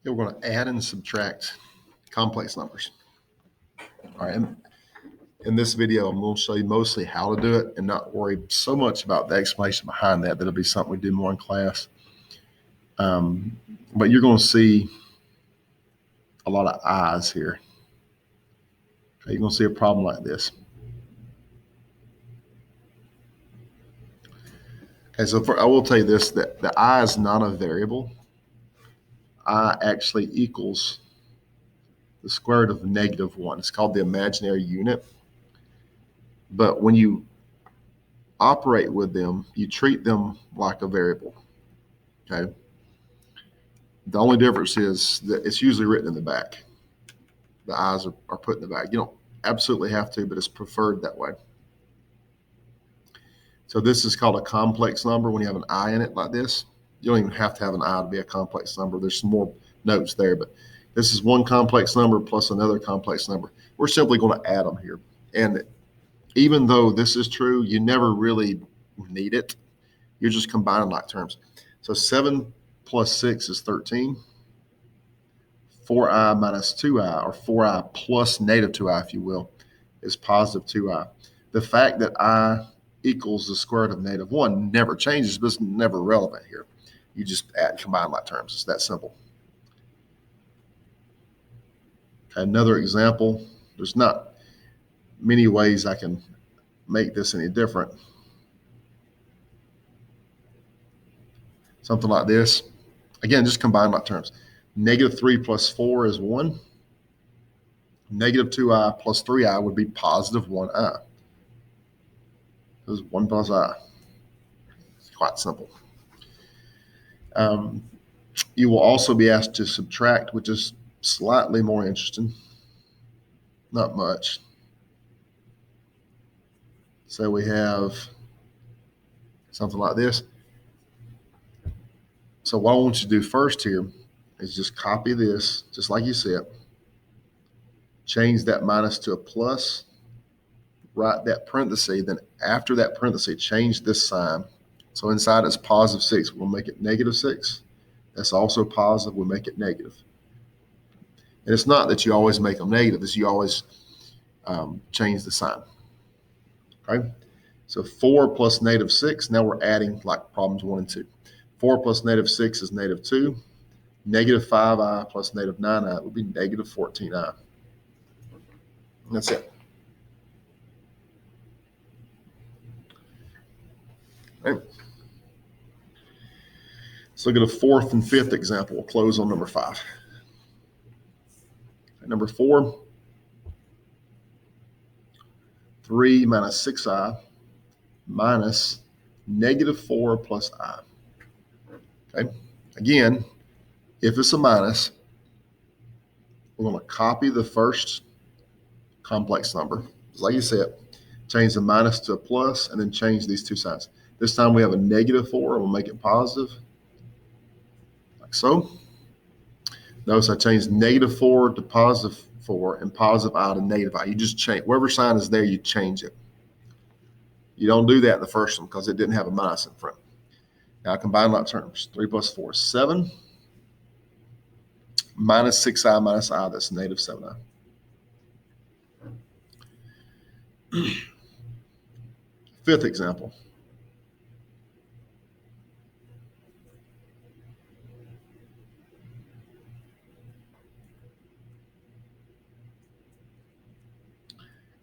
Okay, we're going to add and subtract complex numbers. All right, and in this video, I'm going to show you mostly how to do it and not worry so much about the explanation behind that. That'll be something we do more in class. But you're going to see a lot of I's here. Okay, you're going to see a problem like this. Okay, so I will tell you this, that the I is not a variable. I actually equals the square root of -1. It's called the imaginary unit. But when you operate with them, you treat them like a variable. Okay. The only difference is that it's usually written in the back. The I's are put in the back. You don't absolutely have to, but it's preferred that way. So this is called a complex number when you have an I in it like this. You don't even have to have an I to be a complex number. There's some more notes there, but this is one complex number plus another complex number. We're simply going to add them here. And even though this is true, you never really need it. You're just combining like terms. So 7 plus 6 is 13. 4i minus 2i, or 4i plus -2i, if you will, is positive 2i. The fact that I equals the square root of -1 never changes, but it's never relevant here. You just add combine like terms. It's that simple. Okay, another example. There's not many ways I can make this any different. Something like this. Again, just combine like terms. -3 plus 4 is 1. -2i plus 3i would be positive 1i. This is 1 plus I. It's quite simple. You will also be asked to subtract, which is slightly more interesting. Not much. So we have something like this. So what I want you to do first here is just copy this, just like you see it. Change that minus to a plus. Write that parenthesis. Then after that parenthesis, change this sign. So inside it's positive 6. We'll make it -6. That's also positive. We'll make it negative. And it's not that you always make them negative. It's you always change the sign. Okay. So 4 plus -6. Now we're adding like problems 1 and 2. 4 plus -6 is -2. -5i plus -9i would be -14i. And that's it. Right. Let's look at a fourth and fifth example. We'll close on number 5. Number 4, 3 minus 6i minus -4 plus I. Okay. Again, if it's a minus, we're going to copy the first complex number, just like you said, change the minus to a plus, and then change these two signs. This time we have a -4, and we'll make it positive, like so. Notice I changed -4 to +4 and positive I to -I. You just change, whatever sign is there, you change it. You don't do that in the first one because it didn't have a minus in front. Now combine like terms. 3 plus 4 is 7. Minus 6i minus I, that's -7i. Fifth example.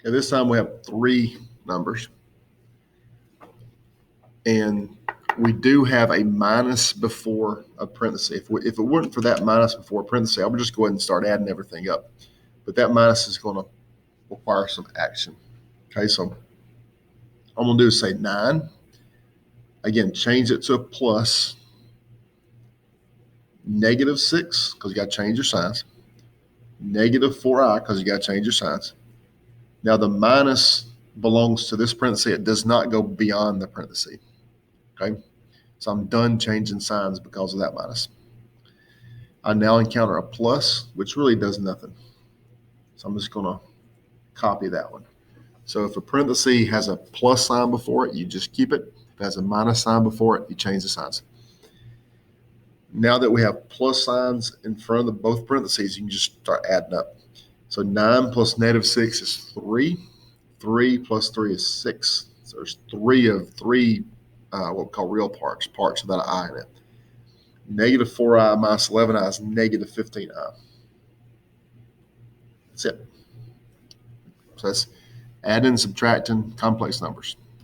Okay, this time we have 3 numbers. And we do have a minus before a parenthesis. If it weren't for that minus before a parenthesis, I would just go ahead and start adding everything up. But that minus is going to require some action. Okay, so all I'm going to do is say 9. Again, change it to a plus. -6, because you got to change your signs. -4i, because you got to change your signs. Now the minus belongs to this parenthesis. It does not go beyond the parenthesis. Okay, so I'm done changing signs because of that minus. I now encounter a plus, which really does nothing. So I'm just going to copy that one. So if a parenthesis has a plus sign before it, you just keep it. If it has a minus sign before it, you change the signs. Now that we have plus signs in front of both parentheses, you can just start adding up. So 9 plus -6 is 3. 3 plus 3 is 6. So there's 3 of 3 what we call real parts without an I in it. -4i minus 11i is -15i. That's it. So that's adding and subtracting complex numbers.